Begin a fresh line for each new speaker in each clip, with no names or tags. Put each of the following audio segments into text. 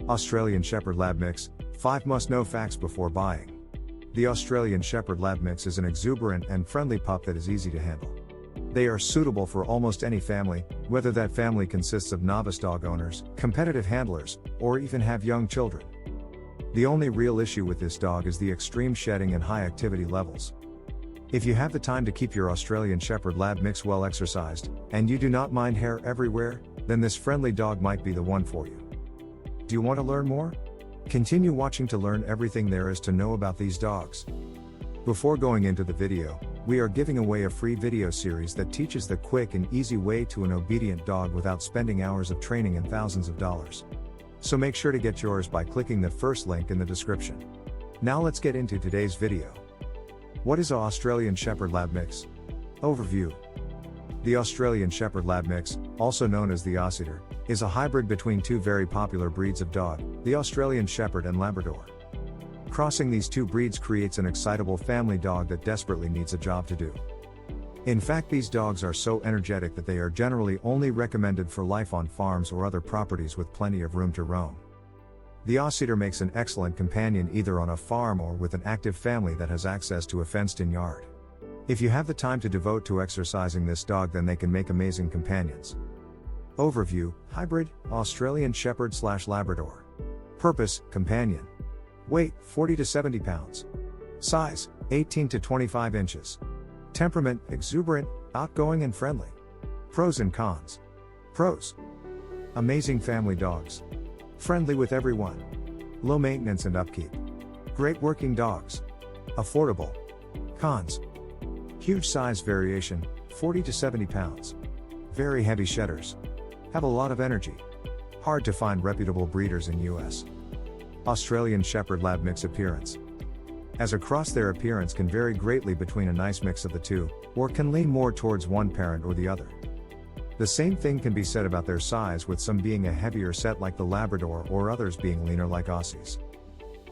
Australian Shepherd Lab Mix, 5 must-know facts before buying. The Australian Shepherd Lab Mix is an exuberant and friendly pup that is easy to handle. They are suitable for almost any family, whether that family consists of novice dog owners, competitive handlers, or even have young children. The only real issue with this dog is the extreme shedding and high activity levels. If you have the time to keep your Australian Shepherd Lab Mix well exercised, and you do not mind hair everywhere, then this friendly dog might be the one for you. Do you want to learn more? Continue watching to learn everything there is to know about these dogs. Before going into the video, we are giving away a free video series that teaches the quick and easy way to an obedient dog without spending hours of training and thousands of dollars. So make sure to get yours by clicking the first link in the description. Now let's get into today's video. What is an Australian Shepherd Lab Mix? Overview. The Australian Shepherd Lab Mix, also known as the Aussieder, is a hybrid between two very popular breeds of dog, the Australian Shepherd and Labrador. Crossing these two breeds creates an excitable family dog that desperately needs a job to do. In fact, these dogs are so energetic that they are generally only recommended for life on farms or other properties with plenty of room to roam. The Aussieder makes an excellent companion either on a farm or with an active family that has access to a fenced-in yard. If you have the time to devote to exercising this dog, then they can make amazing companions. Overview: Hybrid, Australian Shepherd/Labrador. Purpose: companion. Weight: 40 to 70 pounds. Size: 18 to 25 inches. Temperament: exuberant, outgoing and friendly. Pros and cons. Pros: amazing family dogs. Friendly with everyone. Low maintenance and upkeep. Great working dogs. Affordable. Cons: huge size variation, 40 to 70 pounds. Very heavy shedders. Have a lot of energy. Hard to find reputable breeders in US. Australian Shepherd Lab Mix appearance. As a cross, their appearance can vary greatly between a nice mix of the two, or can lean more towards one parent or the other. The same thing can be said about their size, with some being a heavier set like the Labrador or others being leaner like Aussies.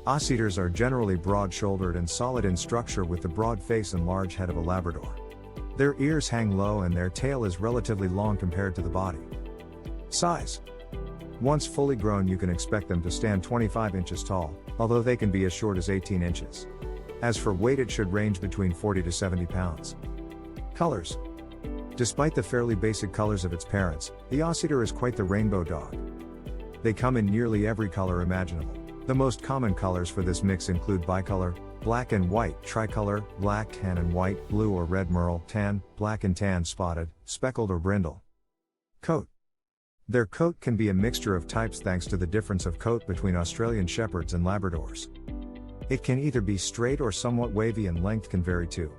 Aussieders are generally broad-shouldered and solid in structure with the broad face and large head of a Labrador. Their ears hang low and their tail is relatively long compared to the body. Size. Once fully grown, you can expect them to stand 25 inches tall, although they can be as short as 18 inches. As for weight, it should range between 40 to 70 pounds. Colors. Despite the fairly basic colors of its parents, the Aussieder is quite the rainbow dog. They come in nearly every color imaginable. The most common colors for this mix include bicolor, black and white, tricolor, black, tan and white, blue or red merle, tan, black and tan, spotted, speckled or brindle. Coat. Their coat can be a mixture of types thanks to the difference of coat between Australian Shepherds and Labradors. It can either be straight or somewhat wavy, and length can vary too.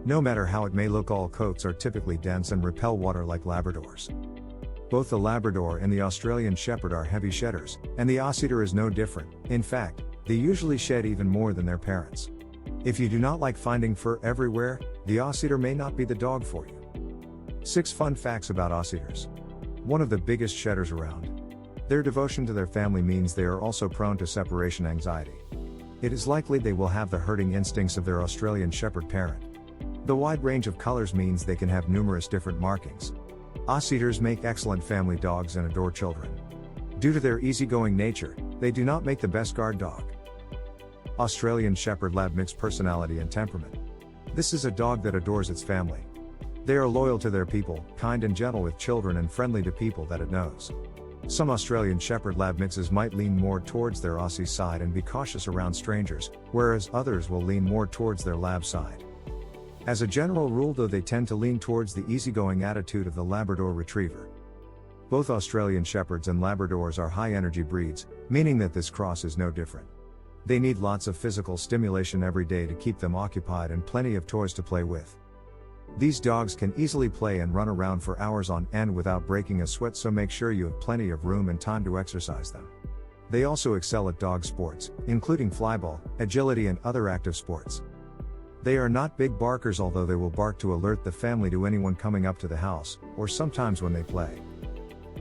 No matter how it may look, all coats are typically dense and repel water like Labradors. Both the Labrador and the Australian Shepherd are heavy shedders, and the Aussieder is no different. In fact, they usually shed even more than their parents. If you do not like finding fur everywhere, the Aussieder may not be the dog for you. 6 fun facts about Aussieders. One of the biggest shedders around. Their devotion to their family means they are also prone to separation anxiety. It is likely they will have the herding instincts of their Australian Shepherd parent. The wide range of colors means they can have numerous different markings. Aussieders make excellent family dogs and adore children. Due to their easygoing nature, they do not make the best guard dog. Australian Shepherd Lab Mix personality and temperament. This is a dog that adores its family. They are loyal to their people, kind and gentle with children, and friendly to people that it knows. Some Australian Shepherd Lab Mixes might lean more towards their Aussie side and be cautious around strangers, whereas others will lean more towards their Lab side. As a general rule, though, they tend to lean towards the easygoing attitude of the Labrador Retriever. Both Australian Shepherds and Labradors are high-energy breeds, meaning that this cross is no different. They need lots of physical stimulation every day to keep them occupied and plenty of toys to play with. These dogs can easily play and run around for hours on end without breaking a sweat, so make sure you have plenty of room and time to exercise them. They also excel at dog sports, including flyball, agility and other active sports. They are not big barkers, although they will bark to alert the family to anyone coming up to the house, or sometimes when they play.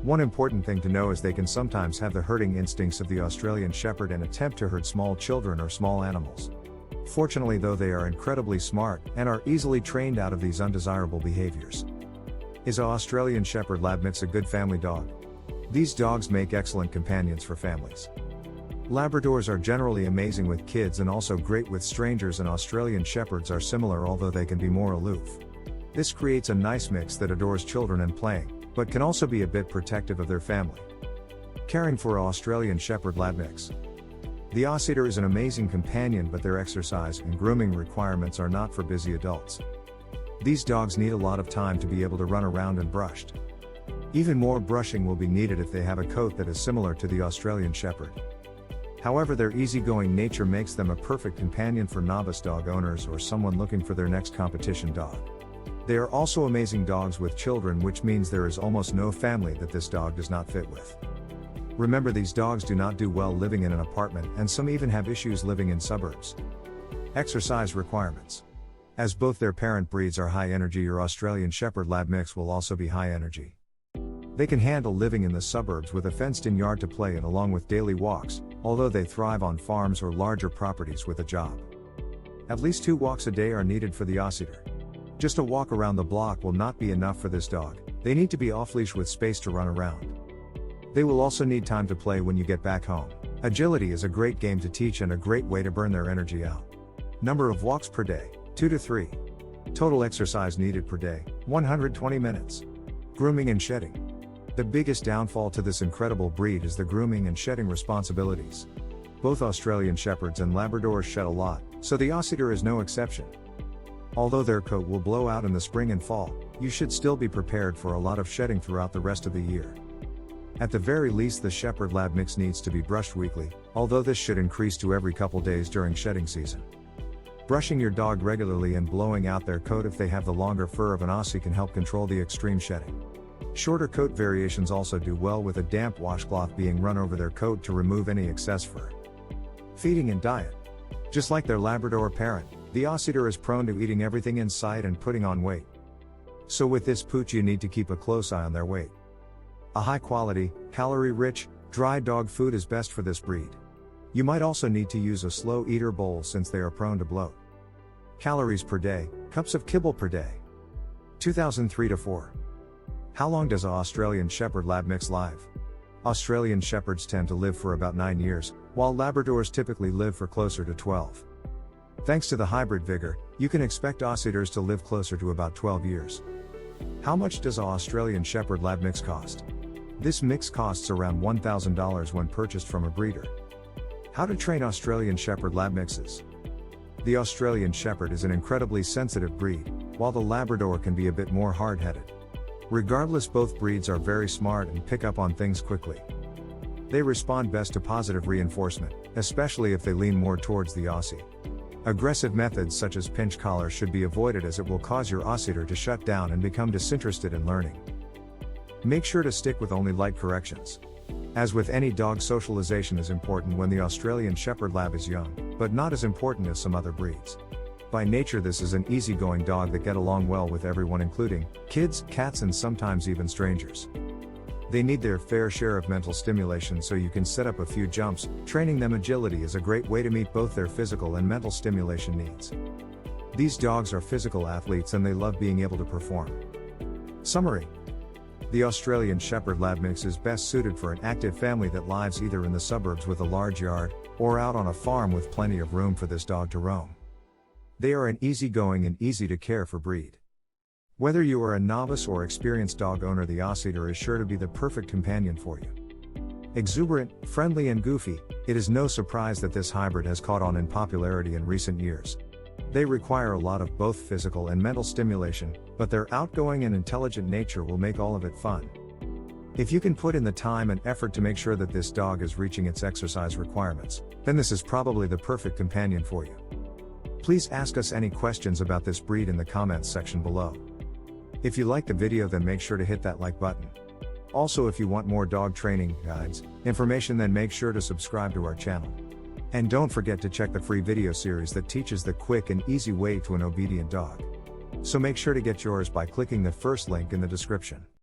One important thing to know is they can sometimes have the herding instincts of the Australian Shepherd and attempt to herd small children or small animals. Fortunately, though, they are incredibly smart and are easily trained out of these undesirable behaviors. Is an Australian Shepherd Lab Mix a good family dog? These dogs make excellent companions for families. Labradors are generally amazing with kids and also great with strangers, and Australian Shepherds are similar, although they can be more aloof. This creates a nice mix that adores children and playing, but can also be a bit protective of their family. Caring for an Australian Shepherd Lab mix. The Aussieder is an amazing companion, but their exercise and grooming requirements are not for busy adults. These dogs need a lot of time to be able to run around and brushed. Even more brushing will be needed if they have a coat that is similar to the Australian Shepherd. However, their easygoing nature makes them a perfect companion for novice dog owners or someone looking for their next competition dog. They are also amazing dogs with children, which means there is almost no family that this dog does not fit with. Remember, these dogs do not do well living in an apartment, and some even have issues living in suburbs. Exercise requirements. As both their parent breeds are high energy, your Australian Shepherd Lab mix will also be high energy. They can handle living in the suburbs with a fenced-in yard to play in along with daily walks, although they thrive on farms or larger properties with a job. At least 2 walks a day are needed for the Aussieder. Just a walk around the block will not be enough for this dog. They need to be off-leash with space to run around. They will also need time to play when you get back home. Agility is a great game to teach and a great way to burn their energy out. Number of walks per day, 2 to 3. Total exercise needed per day, 120 minutes. Grooming and shedding. The biggest downfall to this incredible breed is the grooming and shedding responsibilities. Both Australian Shepherds and Labradors shed a lot, so the Aussieder is no exception. Although their coat will blow out in the spring and fall, you should still be prepared for a lot of shedding throughout the rest of the year. At the very least, the Shepherd Lab mix needs to be brushed weekly, although this should increase to every couple days during shedding season. Brushing your dog regularly and blowing out their coat if they have the longer fur of an Aussie can help control the extreme shedding. Shorter coat variations also do well with a damp washcloth being run over their coat to remove any excess fur. Feeding and diet. Just like their Labrador parent, the Aussieder is prone to eating everything in sight and putting on weight. So with this pooch, you need to keep a close eye on their weight. A high quality, calorie-rich, dry dog food is best for this breed. You might also need to use a slow eater bowl since they are prone to bloat. Calories per day, cups of kibble per day. 2003 to 4. How long does an Australian Shepherd Lab mix live? Australian Shepherds tend to live for about 9 years, while Labradors typically live for closer to 12. Thanks to the hybrid vigor, you can expect Aussieders to live closer to about 12 years. How much does an Australian Shepherd Lab mix cost? This mix costs around $1,000 when purchased from a breeder. How to train Australian Shepherd Lab mixes. The Australian Shepherd is an incredibly sensitive breed, while the Labrador can be a bit more hard-headed. Regardless, both breeds are very smart and pick up on things quickly. They respond best to positive reinforcement, especially if they lean more towards the Aussie. Aggressive methods such as pinch collars should be avoided, as it will cause your Aussieder to shut down and become disinterested in learning. Make sure to stick with only light corrections. As with any dog, socialization is important when the Australian Shepherd Lab is young, but not as important as some other breeds. By nature, this is an easygoing dog that get along well with everyone, including kids, cats, and sometimes even strangers. They need their fair share of mental stimulation, so you can set up a few jumps. Training them agility is a great way to meet both their physical and mental stimulation needs. These dogs are physical athletes and they love being able to perform. Summary. The Australian Shepherd Lab mix is best suited for an active family that lives either in the suburbs with a large yard, or out on a farm with plenty of room for this dog to roam. They are an easygoing and easy to care for breed. Whether you are a novice or experienced dog owner, the Aussieder is sure to be the perfect companion for you. Exuberant, friendly, and goofy, it is no surprise that this hybrid has caught on in popularity in recent years. They require a lot of both physical and mental stimulation, but their outgoing and intelligent nature will make all of it fun. If you can put in the time and effort to make sure that this dog is reaching its exercise requirements, then this is probably the perfect companion for you. Please ask us any questions about this breed in the comments section below. If you liked the video, then make sure to hit that like button. Also, if you want more dog training guides, information, then make sure to subscribe to our channel. And don't forget to check the free video series that teaches the quick and easy way to an obedient dog. So make sure to get yours by clicking the first link in the description.